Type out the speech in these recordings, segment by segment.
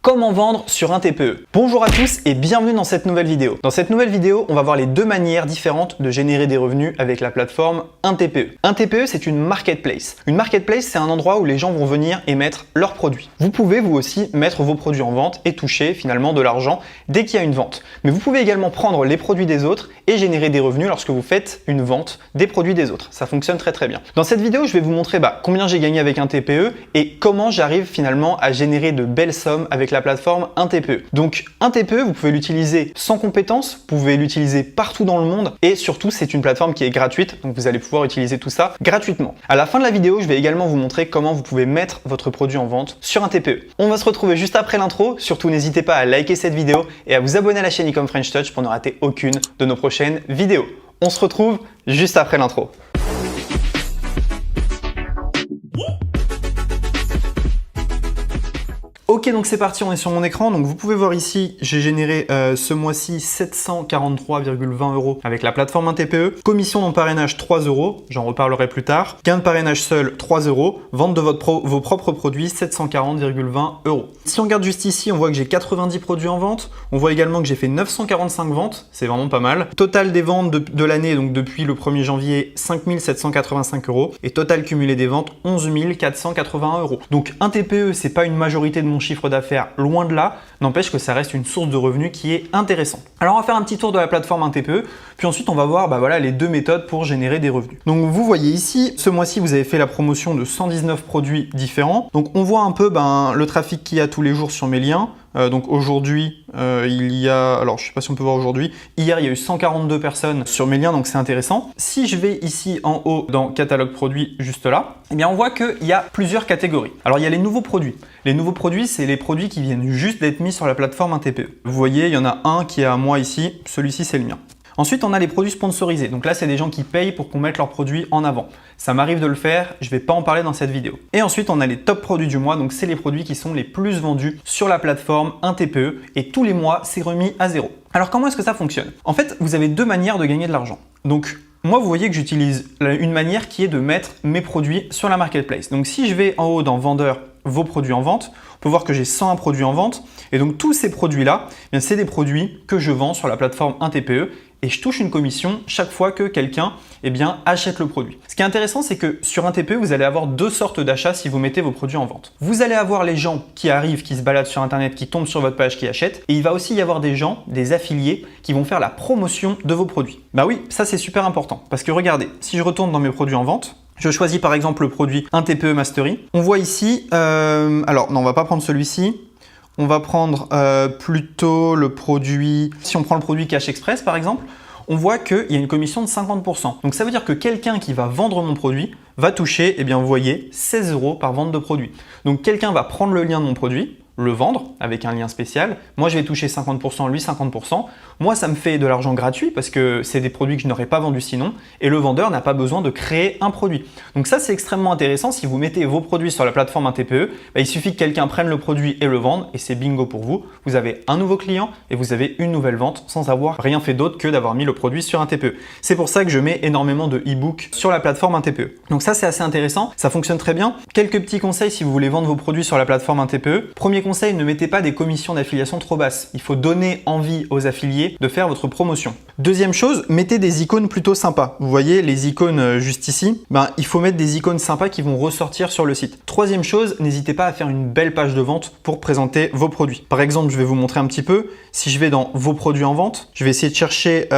Comment vendre sur un TPE? Bonjour à tous et bienvenue dans cette nouvelle vidéo. Dans cette nouvelle vidéo, on va voir les deux manières différentes de générer des revenus avec la plateforme un TPE. Un TPE, c'est une marketplace. Une marketplace, c'est un endroit où les gens vont venir et mettre leurs produits. Vous pouvez vous aussi mettre vos produits en vente et toucher finalement de l'argent dès qu'il y a une vente. Mais vous pouvez également prendre les produits des autres et générer des revenus lorsque vous faites une vente des produits des autres. Ça fonctionne très bien. Dans cette vidéo, je vais vous montrer combien j'ai gagné avec un TPE et comment j'arrive finalement à générer de belles sommes avec la plateforme un TPE. Donc un TPE, vous pouvez l'utiliser sans compétences, vous pouvez l'utiliser partout dans le monde et surtout c'est une plateforme qui est gratuite, donc vous allez pouvoir utiliser tout ça gratuitement. À la fin de la vidéo, je vais également vous montrer comment vous pouvez mettre votre produit en vente sur un TPE. On va se retrouver juste après l'intro, surtout n'hésitez pas à liker cette vidéo et à vous abonner à la chaîne Ecom French Touch pour ne rater aucune de nos prochaines vidéos. On se retrouve juste après l'intro. Ok, donc c'est parti, on est sur mon écran. Donc vous pouvez voir ici, j'ai généré ce mois-ci 743,20 € avec la plateforme un TPE. Commission dans parrainage 3 €, j'en reparlerai plus tard. Gain de parrainage seul 3 €. Vente de vos propres produits 740,20 €. Si on regarde juste ici, on voit que j'ai 90 produits en vente. On voit également que j'ai fait 945 ventes, c'est vraiment pas mal. Total des ventes de l'année, donc depuis le 1er janvier, 5 785 €. Et total cumulé des ventes, 11 481 €. Donc un TPE, c'est pas une majorité de mon chiffre d'affaires, loin de là, n'empêche que ça reste une source de revenus qui est intéressante. Alors on va faire un petit tour de la plateforme un TPE, puis ensuite on va voir les deux méthodes pour générer des revenus. Donc vous voyez ici, ce mois-ci vous avez fait la promotion de 119 produits différents. Donc on voit un peu le trafic qu'il y a tous les jours sur mes liens. Donc aujourd'hui, il y a, alors je sais pas si on peut voir aujourd'hui, hier il y a eu 142 personnes sur mes liens, donc c'est intéressant. Si je vais ici en haut dans catalogue produits, juste là, eh bien on voit qu'il y a plusieurs catégories. Alors il y a les nouveaux produits. Les nouveaux produits, c'est les produits qui viennent juste d'être mis sur la plateforme un TPE. Vous voyez, il y en a un qui est à moi ici, celui-ci c'est le mien. Ensuite, on a les produits sponsorisés. Donc là, c'est des gens qui payent pour qu'on mette leurs produits en avant. Ça m'arrive de le faire, je ne vais pas en parler dans cette vidéo. Et ensuite, on a les top produits du mois. Donc c'est les produits qui sont les plus vendus sur la plateforme un TPE. Et tous les mois, c'est remis à zéro. Alors comment est-ce que ça fonctionne? En fait, vous avez deux manières de gagner de l'argent. Donc moi, vous voyez que j'utilise une manière qui est de mettre mes produits sur la marketplace. Donc si je vais en haut dans vendeur, vos produits en vente, on peut voir que j'ai 101 produits en vente. Et donc tous ces produits-là, c'est des produits que je vends sur la plateforme un TPE. Et je touche une commission chaque fois que quelqu'un achète le produit. Ce qui est intéressant, c'est que sur un TPE, vous allez avoir deux sortes d'achats si vous mettez vos produits en vente. Vous allez avoir les gens qui arrivent, qui se baladent sur Internet, qui tombent sur votre page, qui achètent. Et il va aussi y avoir des gens, des affiliés, qui vont faire la promotion de vos produits. Bah oui, ça c'est super important. Parce que regardez, si je retourne dans mes produits en vente, je choisis par exemple le produit un TPE Mastery. On voit ici, alors non, on va pas prendre celui-ci. On va prendre plutôt le produit, si on prend le produit Cash Express par exemple, on voit qu'il y a une commission de 50%. Donc ça veut dire que quelqu'un qui va vendre mon produit va toucher, vous voyez, 16 € par vente de produit. Donc quelqu'un va prendre le lien de mon produit, le vendre avec un lien spécial. Moi, je vais toucher 50%, lui 50%. Moi, ça me fait de l'argent gratuit parce que c'est des produits que je n'aurais pas vendus sinon. Et le vendeur n'a pas besoin de créer un produit. Donc ça, c'est extrêmement intéressant. Si vous mettez vos produits sur la plateforme un TPE, il suffit que quelqu'un prenne le produit et le vende et c'est bingo pour vous. Vous avez un nouveau client et vous avez une nouvelle vente sans avoir rien fait d'autre que d'avoir mis le produit sur un TPE. C'est pour ça que je mets énormément de e-books sur la plateforme un TPE. Donc ça, c'est assez intéressant. Ça fonctionne très bien. Quelques petits conseils si vous voulez vendre vos produits sur la plateforme un TPE. Premier conseil, ne mettez pas des commissions d'affiliation trop basses. Il faut donner envie aux affiliés de faire votre promotion. Deuxième chose, mettez des icônes plutôt sympas. Vous voyez les icônes juste ici, il faut mettre des icônes sympas qui vont ressortir sur le site. Troisième chose, n'hésitez pas à faire une belle page de vente pour présenter vos produits. Par exemple, je vais vous montrer un petit peu. Si je vais dans vos produits en vente, je vais essayer de chercher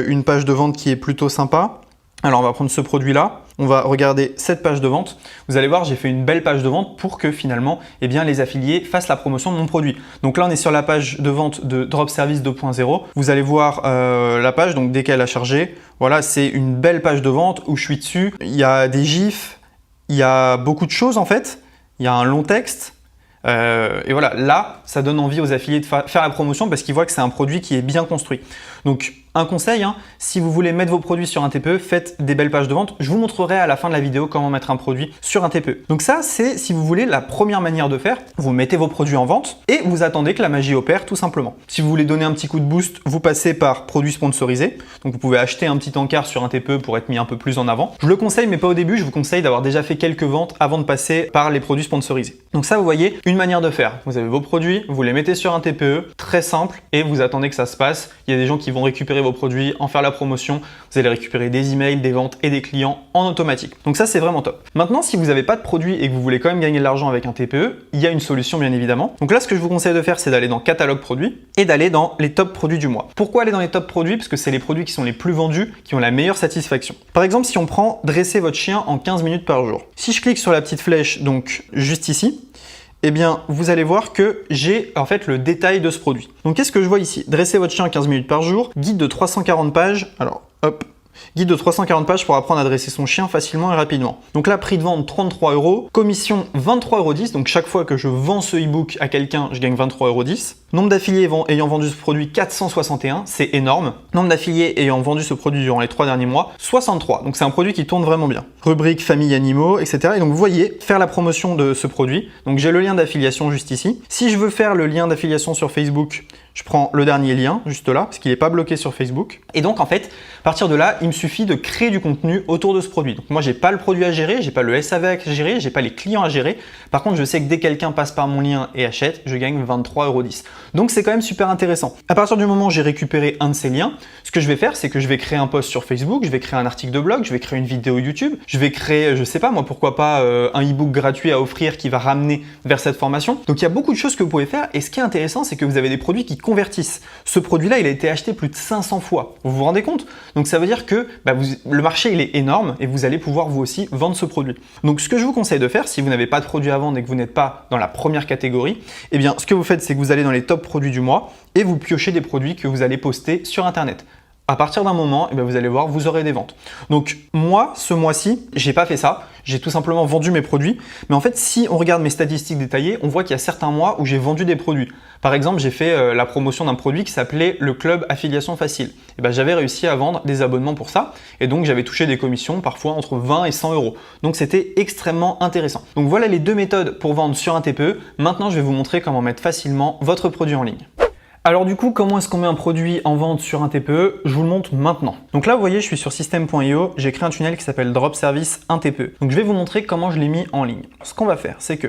une page de vente qui est plutôt sympa. Alors, on va prendre ce produit-là. On va regarder cette page de vente. Vous allez voir, j'ai fait une belle page de vente pour que finalement, les affiliés fassent la promotion de mon produit. Donc là, on est sur la page de vente de Drop Service 2.0. Vous allez voir la page, donc dès qu'elle a chargé, voilà, c'est une belle page de vente où je suis dessus. Il y a des gifs, il y a beaucoup de choses en fait. Il y a un long texte. Et voilà, là, ça donne envie aux affiliés de faire la promotion parce qu'ils voient que c'est un produit qui est bien construit. Donc, Un conseil, hein, si vous voulez mettre vos produits sur un TPE, faites des belles pages de vente. Je vous montrerai à la fin de la vidéo comment mettre un produit sur un TPE. Donc ça, c'est si vous voulez la première manière de faire. Vous mettez vos produits en vente et vous attendez que la magie opère tout simplement. Si vous voulez donner un petit coup de boost, vous passez par produits sponsorisés. Donc vous pouvez acheter un petit encart sur un TPE pour être mis un peu plus en avant. Je le conseille, mais pas au début. Je vous conseille d'avoir déjà fait quelques ventes avant de passer par les produits sponsorisés. Donc ça, vous voyez, une manière de faire. Vous avez vos produits, vous les mettez sur un TPE, très simple, et vous attendez que ça se passe. Il y a des gens qui vont récupérer vos produits, en faire la promotion. Vous allez récupérer des emails, des ventes et des clients en automatique. Donc ça, c'est vraiment top. Maintenant, si vous n'avez pas de produit et que vous voulez quand même gagner de l'argent avec un TPE, il y a une solution bien évidemment. Donc là, ce que je vous conseille de faire, c'est d'aller dans catalogue produits et d'aller dans les top produits du mois. Pourquoi aller dans les top produits? Parce que c'est les produits qui sont les plus vendus, qui ont la meilleure satisfaction. Par exemple, si on prend dresser votre chien en 15 minutes par jour. Si je clique sur la petite flèche, donc juste ici, eh bien, vous allez voir que j'ai en fait le détail de ce produit. Donc, qu'est-ce que je vois ici? Dresser votre chien 15 minutes par jour, guide de 340 pages. Alors, hop, guide de 340 pages pour apprendre à dresser son chien facilement et rapidement. Donc là, prix de vente 33 €, commission 23,10 €. Donc chaque fois que je vends ce e-book à quelqu'un, je gagne 23,10 €. Nombre d'affiliés ayant vendu ce produit, 461, c'est énorme. Nombre d'affiliés ayant vendu ce produit durant les 3 derniers mois, 63. Donc c'est un produit qui tourne vraiment bien. Rubrique famille animaux, etc. Et donc vous voyez, faire la promotion de ce produit. Donc j'ai le lien d'affiliation juste ici. Si je veux faire le lien d'affiliation sur Facebook, je prends le dernier lien juste là, parce qu'il n'est pas bloqué sur Facebook. Et donc en fait, à partir de là, il me suffit de créer du contenu autour de ce produit. Donc moi, j'ai pas le produit à gérer, j'ai pas le SAV à gérer, j'ai pas les clients à gérer. Par contre, je sais que dès que quelqu'un passe par mon lien et achète, je gagne 23,10 €. Donc c'est quand même super intéressant. À partir du moment où j'ai récupéré un de ces liens, ce que je vais faire, c'est que je vais créer un post sur Facebook, je vais créer un article de blog, je vais créer une vidéo YouTube, je vais créer, je sais pas moi, pourquoi pas un e-book gratuit à offrir qui va ramener vers cette formation. Donc il y a beaucoup de choses que vous pouvez faire. Et ce qui est intéressant, c'est que vous avez des produits qui convertissent. Ce produit-là, il a été acheté plus de 500 fois. Vous vous rendez compte? Donc ça veut dire que le marché, il est énorme et vous allez pouvoir vous aussi vendre ce produit. Donc ce que je vous conseille de faire, si vous n'avez pas de produit à vendre et que vous n'êtes pas dans la première catégorie, eh bien ce que vous faites, c'est que vous allez dans les top produits du mois et vous piochez des produits que vous allez poster sur Internet. À partir d'un moment, eh bien, vous allez voir, vous aurez des ventes. Donc moi, ce mois-ci, j'ai pas fait ça. J'ai tout simplement vendu mes produits. Mais en fait, si on regarde mes statistiques détaillées, on voit qu'il y a certains mois où j'ai vendu des produits. Par exemple, j'ai fait la promotion d'un produit qui s'appelait le Club Affiliation Facile. Et ben, j'avais réussi à vendre des abonnements pour ça. Et donc, j'avais touché des commissions parfois entre 20 et 100 €. Donc, c'était extrêmement intéressant. Donc, voilà les deux méthodes pour vendre sur un TPE. Maintenant, je vais vous montrer comment mettre facilement votre produit en ligne. Alors du coup, comment est-ce qu'on met un produit en vente sur un TPE? Je vous le montre maintenant. Donc là, vous voyez, je suis sur system.io, j'ai créé un tunnel qui s'appelle Drop Service 1 TPE. Donc je vais vous montrer comment je l'ai mis en ligne. Ce qu'on va faire, c'est que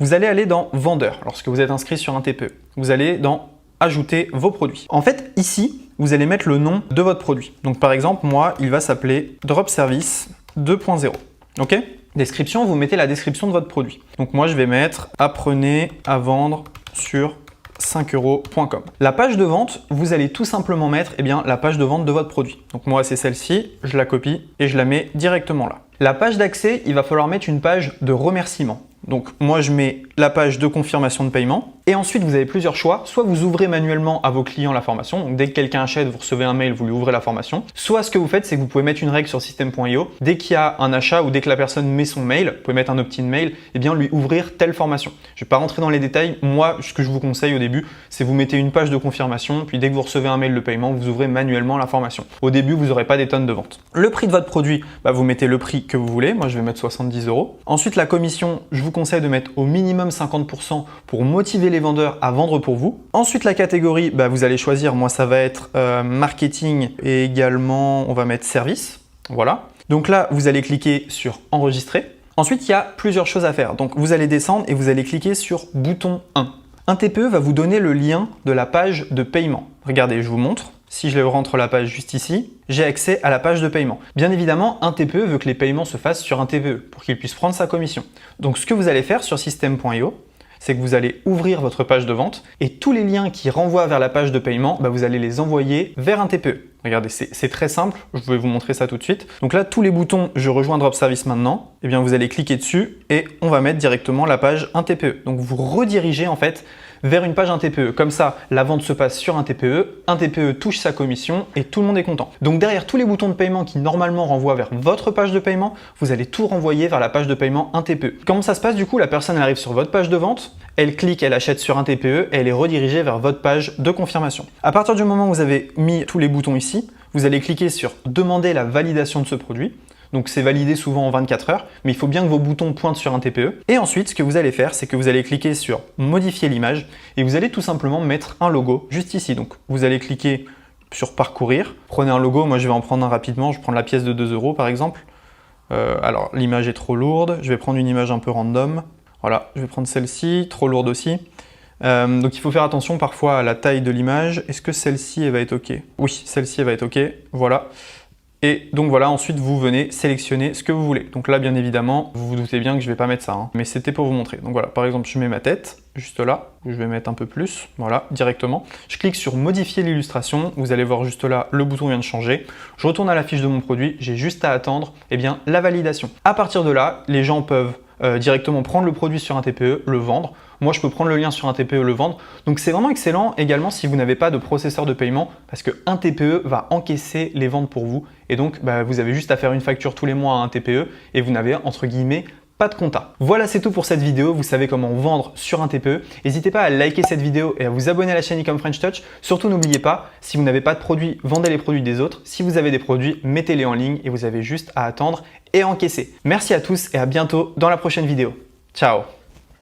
vous allez aller dans Vendeur lorsque vous êtes inscrit sur un TPE. Vous allez dans Ajouter vos produits. En fait, ici, vous allez mettre le nom de votre produit. Donc par exemple, moi, il va s'appeler Drop Service 2.0. Ok? Description, vous mettez la description de votre produit. Donc moi, je vais mettre Apprenez à vendre sur 5euros.com. La page de vente, vous allez tout simplement mettre la page de vente de votre produit. Donc moi, c'est celle-ci, je la copie et je la mets directement là. La page d'accès, il va falloir mettre une page de remerciement. Donc moi, je mets la page de confirmation de paiement et ensuite, vous avez plusieurs choix. Soit vous ouvrez manuellement à vos clients la formation. Donc dès que quelqu'un achète, vous recevez un mail, vous lui ouvrez la formation. Soit ce que vous faites, c'est que vous pouvez mettre une règle sur system.io. Dès qu'il y a un achat ou dès que la personne met son mail, vous pouvez mettre un opt-in mail, et bien lui ouvrir telle formation. Je ne vais pas rentrer dans les détails. Moi, ce que je vous conseille au début, c'est vous mettez une page de confirmation, puis dès que vous recevez un mail de paiement, vous ouvrez manuellement la formation. Au début, vous n'aurez pas des tonnes de ventes. Le prix de votre produit, vous mettez le prix que vous voulez. Moi, je vais mettre 70 €. Ensuite, la commission, je vous conseille de mettre au minimum 50% pour motiver les vendeurs à vendre pour vous. Ensuite, la catégorie, vous allez choisir. Moi, ça va être marketing et également, on va mettre service. Voilà. Donc là, vous allez cliquer sur enregistrer. Ensuite, il y a plusieurs choses à faire. Donc, vous allez descendre et vous allez cliquer sur bouton 1. Un TPE va vous donner le lien de la page de paiement. Regardez, je vous montre. Si je rentre la page juste ici, j'ai accès à la page de paiement. Bien évidemment, un TPE veut que les paiements se fassent sur un TPE pour qu'il puisse prendre sa commission. Donc, ce que vous allez faire sur system.io, c'est que vous allez ouvrir votre page de vente et tous les liens qui renvoient vers la page de paiement, vous allez les envoyer vers un TPE. Regardez, c'est très simple, je vais vous montrer ça tout de suite. Donc là, tous les boutons « Je rejoins Drop Service maintenant », vous allez cliquer dessus et on va mettre directement la page un TPE. Donc vous redirigez en fait vers une page un TPE. Comme ça, la vente se passe sur un TPE touche sa commission et tout le monde est content. Donc derrière tous les boutons de paiement qui normalement renvoient vers votre page de paiement, vous allez tout renvoyer vers la page de paiement un TPE. Comment ça se passe du coup? La personne elle arrive sur votre page de vente, elle clique, elle achète sur un TPE et elle est redirigée vers votre page de confirmation. À partir du moment où vous avez mis tous les boutons ici, vous allez cliquer sur « Demander la validation de ce produit ». Donc c'est validé souvent en 24 heures, mais il faut bien que vos boutons pointent sur un TPE. Et ensuite, ce que vous allez faire, c'est que vous allez cliquer sur « Modifier l'image » et vous allez tout simplement mettre un logo juste ici. Donc vous allez cliquer sur « Parcourir ». Prenez un logo, moi je vais en prendre un rapidement, je prends la pièce de 2 € par exemple. Alors l'image est trop lourde, je vais prendre une image un peu random. Voilà, je vais prendre celle-ci, trop lourde aussi. Donc il faut faire attention parfois à la taille de l'image. Est-ce que celle-ci elle va être OK? Oui, celle-ci elle va être OK, voilà. Et donc voilà, ensuite vous venez sélectionner ce que vous voulez. Donc là bien évidemment, vous vous doutez bien que je ne vais pas mettre ça, hein, mais c'était pour vous montrer. Donc voilà, par exemple je mets ma tête, juste là, où je vais mettre un peu plus, voilà, directement. Je clique sur modifier l'illustration, vous allez voir juste là, le bouton vient de changer. Je retourne à la fiche de mon produit, j'ai juste à attendre la validation. À partir de là, les gens peuvent directement prendre le produit sur un TPE, le vendre. Moi, je peux prendre le lien sur un TPE, le vendre. Donc, c'est vraiment excellent également si vous n'avez pas de processeur de paiement parce qu'un TPE va encaisser les ventes pour vous. Et donc, vous avez juste à faire une facture tous les mois à un TPE et vous n'avez entre guillemets pas de compta. Voilà, c'est tout pour cette vidéo. Vous savez comment vendre sur un TPE. N'hésitez pas à liker cette vidéo et à vous abonner à la chaîne e-com French Touch. Surtout, n'oubliez pas, si vous n'avez pas de produits, vendez les produits des autres. Si vous avez des produits, mettez-les en ligne et vous avez juste à attendre et encaisser. Merci à tous et à bientôt dans la prochaine vidéo. Ciao!